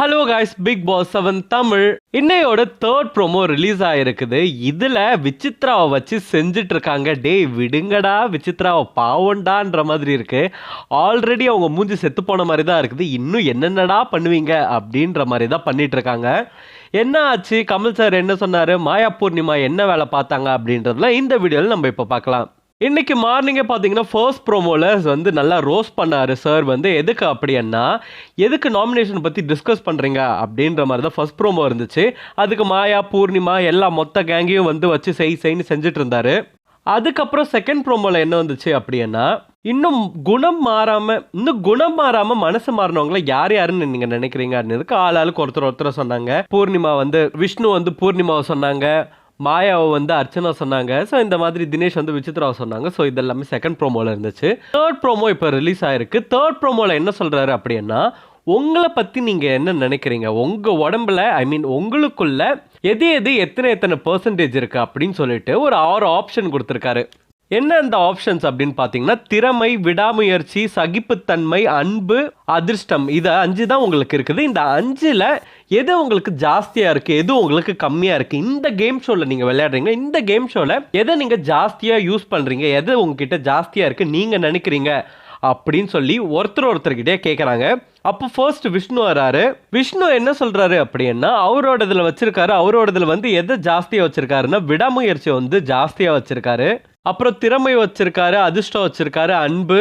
Hello guys, Bigg Boss 7 Tamil இன்னையோட third promo release ஆயிருக்குது. இதுல விசித்ராவை வச்சு செஞ்சுட்டு இருக்காங்க. டேய் விடுங்கடா, விசித்ராவை பாவண்டான்ற மாதிரி இருக்கு. ஆல்ரெடி அவங்க மூஞ்சி செத்து போன மாதிரி தான் இருக்குது. இன்னும் என்னென்னடா பண்ணுவீங்க அப்படின்ற மாதிரி தான் பண்ணிட்டு இருக்காங்க. என்ன ஆச்சு, கமல் சார் என்ன சொன்னாரு, மாயா பூர்ணிமா என்ன வேலை பார்த்தாங்க அப்படின்றதுலாம் இந்த வீடியோவில் நம்ம இப்போ பார்க்கலாம். இன்னைக்கு மார்னிங்கே பார்த்தீங்கன்னா ஃபர்ஸ்ட் ப்ரோமோவில் வந்து நல்லா ரோஸ்ட் பண்ணார் சார். வந்து எதுக்கு அப்படின்னா, எதுக்கு நாமினேஷன் பற்றி டிஸ்கஸ் பண்ணுறீங்க அப்படின்ற மாதிரி தான் ஃபர்ஸ்ட் ப்ரோமோ இருந்துச்சு. அதுக்கு மாயா பூர்ணிமா எல்லா மொத்த கேங்கையும் வந்து வச்சு செய்ன்னு செஞ்சுட்டு இருந்தார். அதுக்கப்புறம் செகண்ட் ப்ரோமோவில் என்ன வந்துச்சு அப்படின்னா, இன்னும் குணம் மாறாமல் மனசு மாறினவங்கள யாருன்னு நீங்கள் நினைக்கிறீங்க அப்படின்றதுக்கு ஆளுக்கு ஒருத்தர் சொன்னாங்க. பூர்ணிமா வந்து விஷ்ணு வந்து பூர்ணிமாவை சொன்னாங்க, மாயாவை வந்து அர்ச்சனா சொன்னாங்க. ஸோ இந்த மாதிரி தினேஷ் வந்து விசித்ராவை சொன்னாங்க. ஸோ இதெல்லாமே செகண்ட் ப்ரோமோவில் இருந்துச்சு. தேர்ட் ப்ரோமோ இப்போ ரிலீஸ் ஆயிருக்கு. தேர்ட் ப்ரோமோவில் என்ன சொல்கிறாரு அப்படின்னா, உங்களை பற்றி நீங்கள் என்ன நினைக்கிறீங்க, உங்கள் உடம்புல உங்களுக்குள்ள எது எத்தனை பர்சன்டேஜ் இருக்குது அப்படின்னு சொல்லிட்டு ஒரு 6 ஆப்ஷன் கொடுத்துருக்காரு. என்ன அந்த ஆப்ஷன்ஸ் அப்படின்னு பார்த்தீங்கன்னா, திறமை, விடாமுயற்சி, சகிப்புத்தன்மை, அன்பு, அதிர்ஷ்டம். இது 5 தான் உங்களுக்கு இருக்குது. இந்த 5ல் எது உங்களுக்கு ஜாஸ்தியாக இருக்குது, எது உங்களுக்கு கம்மியாக இருக்குது, இந்த கேம் ஷோவில் நீங்கள் விளையாடுறீங்க, இந்த கேம் ஷோவில் எதை நீங்கள் ஜாஸ்தியாக யூஸ் பண்ணுறீங்க, எது உங்ககிட்ட ஜாஸ்தியாக இருக்குது நீங்கள் நினைக்கிறீங்க அப்படின்னு சொல்லி ஒருத்தர்கிட்டே கேட்குறாங்க. அப்போ ஃபர்ஸ்ட் விஷ்ணு வராரு. விஷ்ணு என்ன சொல்கிறாரு அப்படின்னா, அவரோட இதில் வச்சுருக்காரு. அவரோட இதில் வந்து எதை ஜாஸ்தியாக வச்சுருக்காருன்னா, விடாமுயற்சி வந்து ஜாஸ்தியாக வச்சுருக்காரு. அப்புறம் திறமை வச்சுருக்காரு, அதிர்ஷ்டம் வச்சுருக்காரு, அன்பு,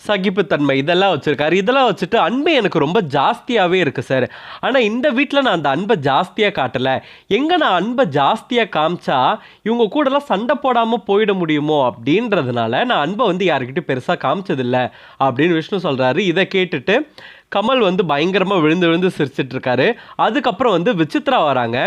சகிப்புத்தன்மை இதெல்லாம் வச்சுருக்காரு. இதெல்லாம் வச்சுட்டு அன்பு எனக்கு ரொம்ப ஜாஸ்தியாகவே இருக்குது சார். ஆனால் இந்த வீட்டில் நான் அந்த அன்பை ஜாஸ்தியாக காட்டலை. எங்கே நான் அன்பை ஜாஸ்தியாக காமிச்சா இவங்க கூடலாம் சண்டை போடாமல் போயிட முடியுமோ அப்படின்றதுனால நான் அன்பை வந்து யாருக்கிட்டையும் பெருசாக காமிச்சதில்லை அப்படின்னு விஷ்ணு சொல்கிறாரு. இதை கேட்டுட்டு கமல் வந்து பயங்கரமாக விழுந்து சிரிச்சிட்டு இருக்காரு. அதுக்கப்புறம் வந்து விசித்ரா வராங்க.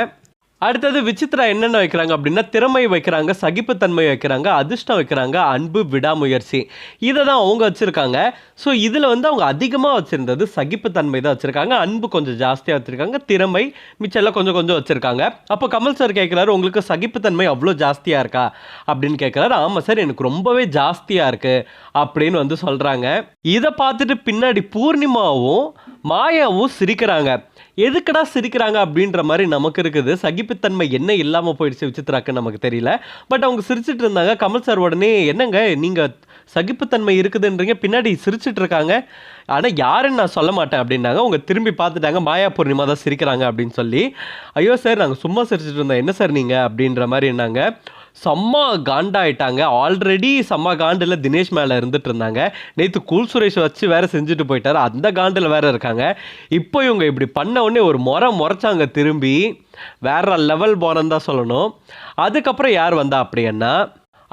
அடுத்தது விசித்ரா என்னென்ன வைக்கிறாங்க அப்படின்னா, திறமை வைக்கிறாங்க, சகிப்புத்தன்மை வைக்கிறாங்க, அதிர்ஷ்டம் வைக்கிறாங்க, அன்பு, விடாமுயற்சி. இதை தான் அவங்க வச்சுருக்காங்க. ஸோ இதில் வந்து அவங்க அதிகமாக வச்சுருந்தது சகிப்புத்தன்மை தான் வச்சுருக்காங்க. அன்பு கொஞ்சம் ஜாஸ்தியாக வச்சுருக்காங்க, திறமை மிச்செல்லாம் கொஞ்சம் வச்சுருக்காங்க. அப்போ கமல் சார் கேட்குறாரு, உங்களுக்கு சகிப்புத்தன்மை அவ்வளோ ஜாஸ்தியாக இருக்கா அப்படின்னு கேட்குறாரு. ஆமாம் சார், எனக்கு ரொம்பவே ஜாஸ்தியாக இருக்குது அப்படின்னு வந்து சொல்கிறாங்க. இதை பார்த்துட்டு பின்னாடி பூர்ணிமாவும் மாயாவும் சிரிக்கிறாங்க. எதுக்கடா சிரிக்கிறாங்க அப்படின்ற மாதிரி நமக்கு இருக்குது. சகிப்புத்தன்மை என்ன இல்லாமல் போயிடுச்சு விசித்ராக்குன்னு நமக்கு தெரியல. பட் அவங்க சிரிச்சிட்டு இருந்தாங்க. கமல் சார் உடனே, என்னங்க நீங்கள் சகிப்புத்தன்மை இருக்குதுன்றீங்க, பின்னாடி சிரிச்சிட்டு இருக்காங்க, ஆனால் யாருன்னு நான் சொல்ல மாட்டேன் அப்படின்னாங்க. அவங்க திரும்பி பார்த்துட்டாங்க, மாயா பூர்ணிமா தான் சிரிக்கிறாங்க அப்படின்னு சொல்லி. ஐயோ சார், நாங்கள் சும்மா சிரிச்சிட்டு இருந்தோம், என்ன சார் நீங்கள் அப்படின்ற மாதிரி என்னாங்க. செம்ம காண்டாயிட்டாங்க. ஆல்ரெடி செம்ம காண்டில் தினேஷ் மேலே இருந்துட்டு இருந்தாங்க. நேற்று கூல் சுரேஷ் வச்சு வேறு செஞ்சுட்டு போயிட்டார், அந்த காண்டில் வேறு இருக்காங்க. இப்போ இவங்க இப்படி பண்ண உடனே ஒரு முறைச்சாங்க. திரும்பி வேற லெவல் போனன்னு தான் சொல்லணும். அதுக்கப்புறம் யார் வந்தா அப்படின்னா,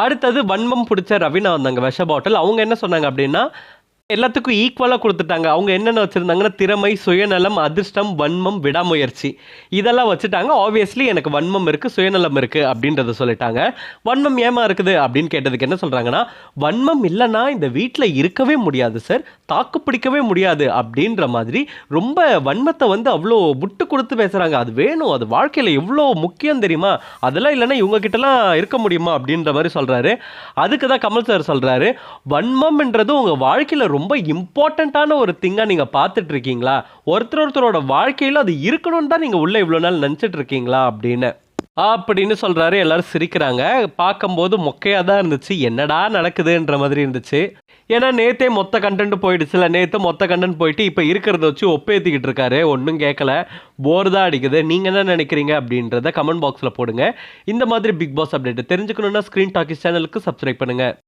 அடுத்தது வன்மம் பிடிச்ச ரவினா வந்தாங்க, விஷ பாட்டில். அவங்க என்ன சொன்னாங்க அப்படின்னா, எல்லாத்துக்கும் ஈக்குவலாக கொடுத்துட்டாங்க. அவங்க என்னென்ன வச்சுருந்தாங்கன்னா, திறமை, சுயநலம், அதிர்ஷ்டம், வன்மம், விடாமுயற்சி இதெல்லாம் வச்சுட்டாங்க. ஆப்வியஸ்லி எனக்கு வன்மம் இருக்குது, சுயநலம் இருக்குது அப்படின்றத சொல்லிட்டாங்க. வன்மம் ஏமா இருக்குது அப்படின்னு கேட்டதுக்கு என்ன சொல்கிறாங்கன்னா, வன்மம் இல்லைன்னா இந்த வீட்டில் இருக்கவே முடியாது சார், தாக்கு பிடிக்கவே முடியாது அப்படின்ற மாதிரி ரொம்ப வன்மத்தை வந்து அவ்வளோ விட்டு கொடுத்து பேசுகிறாங்க. அது வேணும், அது வாழ்க்கையில் எவ்வளோ முக்கியம் தெரியுமா, அதெல்லாம் இல்லைன்னா இவங்ககிட்டலாம் இருக்க முடியுமா அப்படின்ற மாதிரி சொல்கிறாரு. அதுக்கு தான் கமல் சார் சொல்கிறாரு, வன்மம்ன்றது உங்கள் வாழ்க்கையில் ரொம்ப இம்பார்ட்டண்ட்டான ஒரு திங்காக நீங்கள் பார்த்துட்டு இருக்கீங்களா, ஒருத்தரோட வாழ்க்கையில் அது இருக்கணும்னு தான் நீங்கள் உள்ள இவ்வளோ நாள் நினச்சிட்டு இருக்கீங்களா அப்படின்னு சொல்கிறாரு. எல்லாரும் சிரிக்கிறாங்க. பார்க்கும்போது மொக்கையாக தான் இருந்துச்சு, என்னடா நடக்குதுன்ற மாதிரி இருந்துச்சு. ஏன்னா நேற்றே மொத்த கண்டென்ட் போயிடுச்சுல, நேற்று மொத்த கண்டென்ட் போயிட்டு இப்போ இருக்கிறத வச்சு ஒப்பேற்றிக்கிட்டு இருக்காரு. ஒன்றும் கேட்கல, போர் தான் அடிக்குது. நீங்கள் என்ன நினைக்கிறீங்க அப்படின்றத கமெண்ட் பாக்ஸில் போடுங்க. இந்த மாதிரி பிக் பாஸ் அப்டேட் தெரிஞ்சுக்கணுன்னா ஸ்க்ரீன் டாக்கிஸ் சேனலுக்கு சப்ஸ்கிரைப் பண்ணுங்கள்.